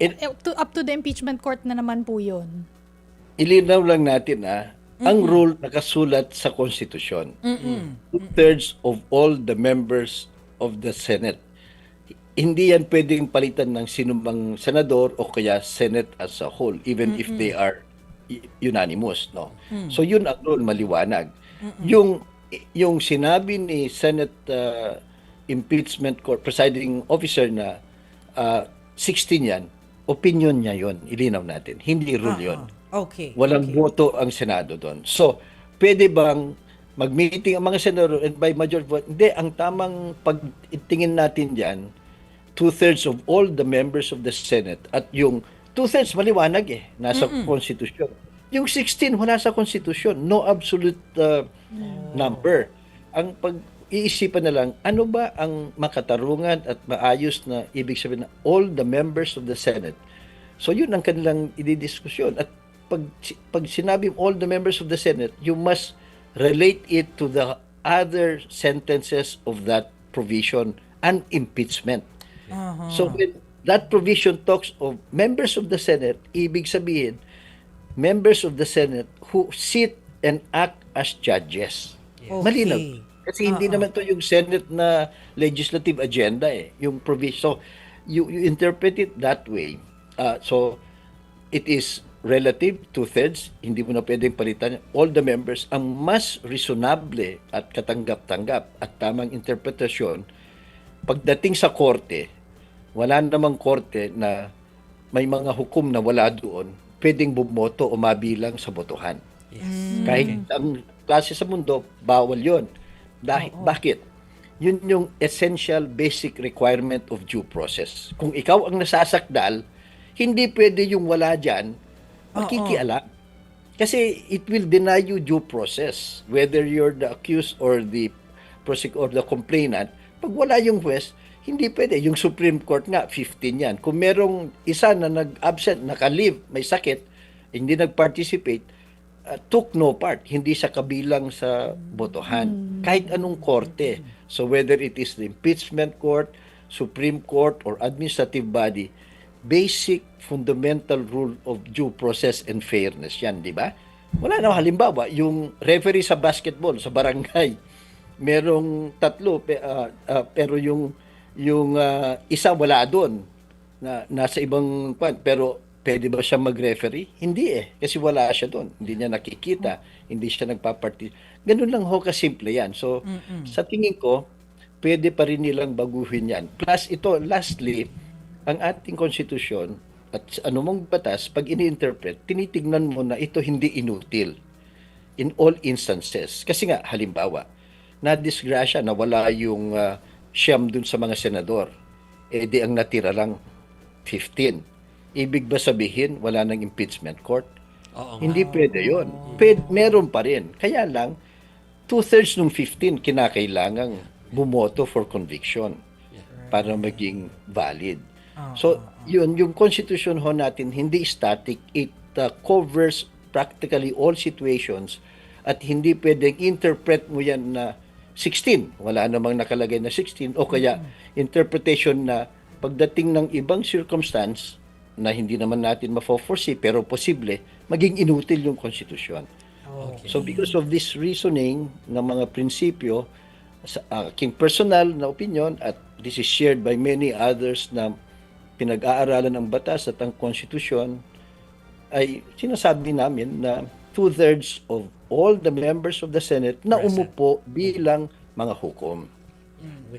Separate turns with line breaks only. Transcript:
And
Up to the impeachment court na naman po yun.
ilinaw lang natin ang rule nakasulat sa konstitusyon. Two-thirds of all the members of the Senate. Hindi yan pwedeng palitan ng sinumang senador o kaya Senate as a whole, even if they are unanimous, no? So yun ang rule, maliwanag. Yung yung sinabi ni Senate Impeachment Court Presiding Officer na 16 yan, opinion niya yon, ilinaw natin. Hindi rule yon.
Okay.
Walang boto ang Senado doon. So, pwede bang mag-meeting ang mga senador and by majority vote? Hindi, ang tamang pagtingin natin dyan, two-thirds of all the members of the Senate at yung two-thirds maliwanag nasa Constitution. Yung 16 wala sa Constitution, no absolute number. Ang pag-iisipan na lang, ano ba ang makatarungan at maayos na ibig sabihin na all the members of the Senate? So yun ang kanilang ididiskusyon. At pag sinabing all the members of the Senate, you must relate it to the other sentences of that provision and impeachment. So when that provision talks of members of the Senate, ibig sabihin, members of the Senate who sit and act as judges.
Okay.
Malinaw. Kasi hindi naman to yung Senate na legislative agenda yung provision. So you interpret it that way. So it is relative, two-thirds, hindi mo na pwedeng palitan. All the members, ang mas reasonable at katanggap-tanggap at tamang interpretasyon, pagdating sa korte, wala namang korte na may mga hukom na wala doon, pwedeng bumoto o mabilang sa botohan. Kahit ang klase sa mundo, bawal yon. Dahil, bakit? Yun yung essential basic requirement of due process. Kung ikaw ang nasasakdal, hindi pwede yung wala dyan, makikialam. Kasi it will deny you due process. Whether you're the accused or the complainant, pag wala yung huwes, hindi pwede. Yung Supreme Court nga, 15 yan. Kung merong isa na nag-absent, naka-leave, may sakit, hindi nag-participate, took no part, hindi siya kabilang sa botohan. Kahit anong korte. So whether it is the impeachment court, Supreme Court, or administrative body, basic fundamental rule of due process and fairness yan, di ba? Wala na, halimbawa, yung referee sa basketball, sa barangay, merong tatlo, pero yung isa wala doon, na nasa ibang point, pero pwede ba siya mag-referee? Hindi kasi wala siya doon. Hindi niya nakikita, hindi siya nagpaparty. Ganun lang ho kasimple yan. So, sa tingin ko, pwede pa rin nilang baguhin yan. Plus ito, lastly, ang ating konstitusyon at anumang batas, pag ini-interpret, tinitignan mo na ito hindi inutil in all instances. Kasi nga, halimbawa, na-disgrasya na wala yung siyam dun sa mga senador, di ang natira lang 15. Ibig ba sabihin wala nang impeachment court? Hindi pwede yun. Meron pa rin. Kaya lang, two-thirds ng 15 kinakailangang bumoto for conviction para maging valid. So, yun, yung constitution ho natin, hindi static. It covers practically all situations at hindi pwedeng interpret mo yan na 16. Wala namang nakalagay na 16 o kaya interpretation na pagdating ng ibang circumstance na hindi naman natin mafo-foresee pero posible, maging inutil yung konstitusyon. So because of this reasoning ng mga prinsipyo, sa aking personal na opinion at this is shared by many others na pinag-aaralan ng batas at ang konstitusyon, ay sinasabi namin na two-thirds of all the members of the Senate na umupo bilang mga hukom.